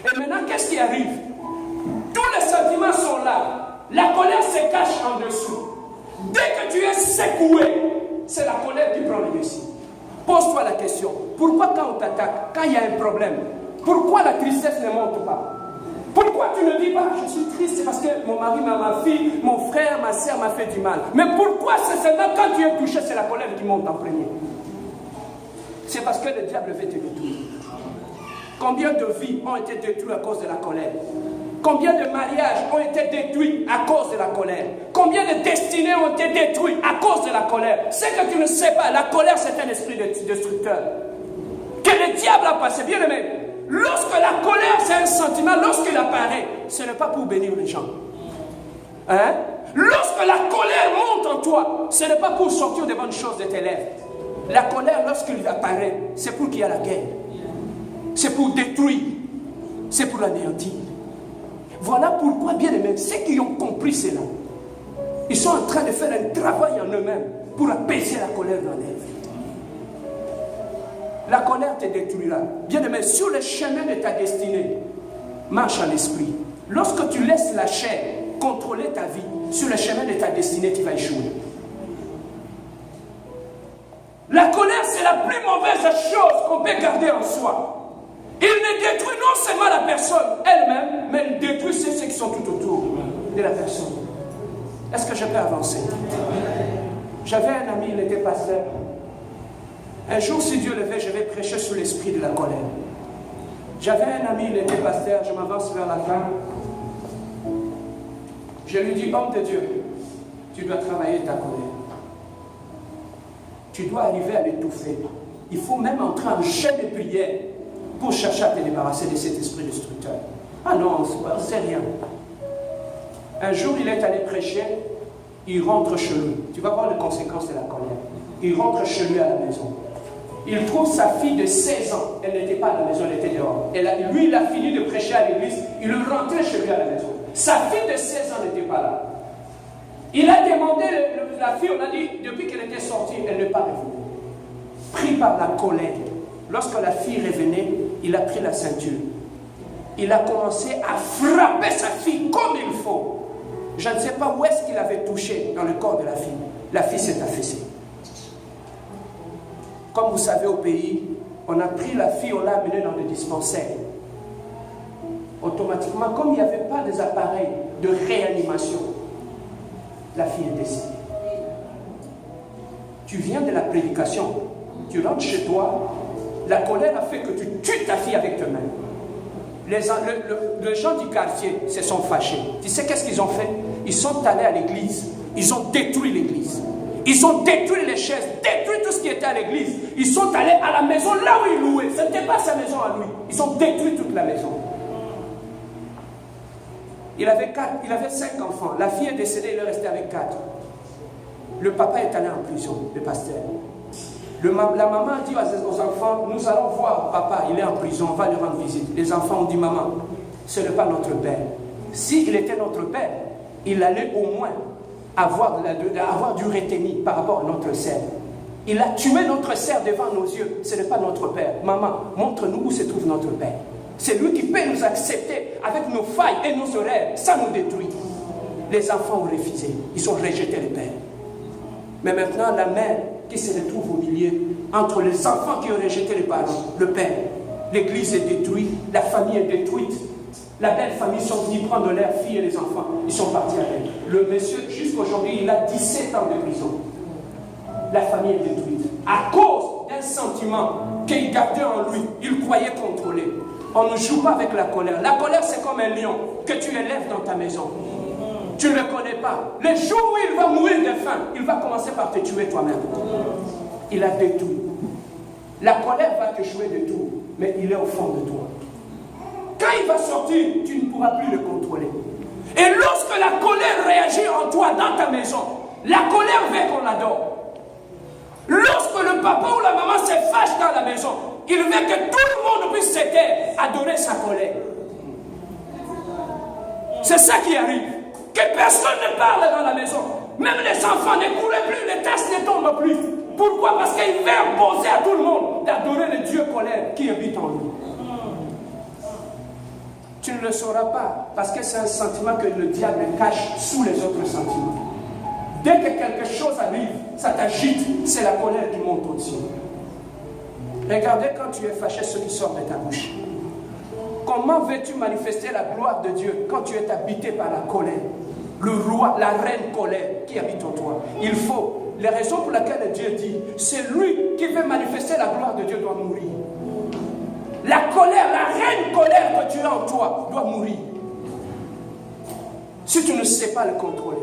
Et maintenant, qu'est-ce qui arrive? Tous les sentiments sont là. La colère se cache en dessous. Dès que tu es secoué, c'est la colère qui prend le dessus. Pose-toi la question. Pourquoi quand on t'attaque, quand il y a un problème, pourquoi la tristesse ne monte pas? Pourquoi tu ne dis pas, je suis triste, c'est parce que mon mari, ma fille, mon frère, ma soeur m'a fait du mal. Mais pourquoi c'est seulement quand tu es touché, c'est la colère qui monte en premier? C'est parce que le diable veut te détruire. Combien de vies ont été détruites à cause de la colère? Combien de mariages ont été détruits à cause de la colère? Combien de destinées ont été détruites à cause de la colère? C'est que tu ne sais pas, la colère c'est un esprit destructeur. Que le diable a passé, bien aimé. Lorsque la colère c'est un sentiment, lorsqu'il apparaît, ce n'est pas pour bénir les gens. Hein? Lorsque la colère monte en toi, ce n'est pas pour sortir des bonnes choses de tes lèvres. La colère, lorsqu'il apparaît, c'est pour qu'il y ait la guerre. C'est pour détruire. C'est pour l'anéantir. Voilà pourquoi, bien aimés, ceux qui ont compris cela, ils sont en train de faire un travail en eux-mêmes pour apaiser la colère dans l'être. La colère te détruira. Bien aimé, sur le chemin de ta destinée, marche en esprit. Lorsque tu laisses la chair contrôler ta vie, sur le chemin de ta destinée, tu vas échouer. La colère, c'est la plus mauvaise chose qu'on peut garder en soi. Il ne détruit non seulement la personne elle-même, mais il détruit ceux qui sont tout autour de la personne. Est-ce que je peux avancer? J'avais un ami, il était pasteur. Un jour, si Dieu le veut, je vais prêcher sur l'esprit de la colère. J'avais un ami, il était pasteur, je m'avance vers la fin. Je lui dis, homme de Dieu, tu dois travailler ta colère. Tu dois arriver à l'étouffer. Il faut même entrer en chaîne de prière pour chercher à te débarrasser de cet esprit destructeur. Ah non, c'est rien. Un jour, il est allé prêcher, il rentre chez lui. Tu vas voir les conséquences de la colère. Il rentre chez lui à la maison. Il trouve sa fille de 16 ans. Elle n'était pas à la maison, elle était dehors. Lui, il a fini de prêcher à l'église. Il est rentré chez lui à la maison. Sa fille de 16 ans n'était pas là. Il a demandé, la fille, on a dit, depuis qu'elle était sortie, elle n'est pas revenue. Pris par la colère. Lorsque la fille revenait, il a pris la ceinture. Il a commencé à frapper sa fille comme il faut. Je ne sais pas où est-ce qu'il avait touché dans le corps de la fille. La fille s'est affaissée. Comme vous savez, au pays, on a pris la fille, on l'a amenée dans le dispensaire. Automatiquement, comme il n'y avait pas des appareils de réanimation, la fille est décédée. Tu viens de la prédication, tu rentres chez toi, la colère a fait que tu tues ta fille avec tes mains. Les gens du quartier se sont fâchés. Tu sais qu'est-ce qu'ils ont fait? Ils sont allés à l'église. Ils ont détruit l'église. Ils ont détruit les chaises, détruit tout ce qui était à l'église. Ils sont allés à la maison là où il louait. Ce n'était pas sa maison à lui. Ils ont détruit toute la maison. Il avait 5 enfants. La fille est décédée, il est resté avec 4. Le papa est allé en prison, le pasteur. La maman a dit aux enfants, nous allons voir papa, il est en prison, on va lui rendre visite. Les enfants ont dit, maman, ce n'est pas notre père. S'il était notre père, il allait au moins avoir du retenu par rapport à notre sœur. Il a tué notre sœur devant nos yeux, ce n'est pas notre père. Maman, montre-nous où se trouve notre père. C'est lui qui peut nous accepter avec nos failles et nos erreurs, sans nous détruire. Les enfants ont refusé, ils ont rejeté le père. Mais maintenant, la mère qui se retrouve au milieu, entre les enfants qui ont rejeté les parents, le père, l'église est détruite, la famille est détruite. La belle famille sont venus prendre leurs filles et les enfants, ils sont partis avec. Le monsieur, jusqu'aujourd'hui, il a 17 ans de prison. La famille est détruite. À cause d'un sentiment qu'il gardait en lui, il croyait contrôler. On ne joue pas avec la colère. La colère, c'est comme un lion que tu élèves dans ta maison. Tu ne le connais pas. Le jour où il va mourir de faim, il va commencer par te tuer toi-même. Il a détruit. La colère va te jouer de tout, mais il est au fond de toi. Quand il va sortir, tu ne pourras plus le contrôler. Et lorsque la colère réagit en toi, dans ta maison, la colère veut qu'on l'adore. Lorsque le papa ou la maman se fâche dans la maison, il veut que tout le monde puisse se taire, adorer sa colère. C'est ça qui arrive. Que personne ne parle dans la maison. Même les enfants ne courent plus, les tasses ne tombent plus. Pourquoi? Parce qu'il veut imposer à tout le monde d'adorer le Dieu colère qui habite en lui. Tu ne le sauras pas parce que c'est un sentiment que le diable cache sous les autres sentiments. Dès que quelque chose arrive, ça t'agite, c'est la colère qui monte au-dessus. Regardez quand tu es fâché ce qui sort de ta bouche. Comment veux-tu manifester la gloire de Dieu quand tu es habité par la colère? Le roi, la reine colère qui habite en toi. Il faut, les raisons pour lesquelles Dieu dit, c'est lui qui veut manifester la gloire de Dieu doit mourir. La colère, la reine colère que tu as en toi doit mourir. Si tu ne sais pas le contrôler.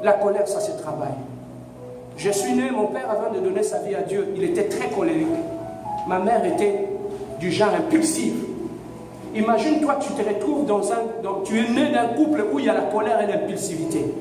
La colère, ça se travaille. Je suis né, mon père, avant de donner sa vie à Dieu, il était très colérique. Ma mère était du genre impulsif. Imagine-toi, tu te retrouves tu es né d'un couple où il y a la colère et l'impulsivité.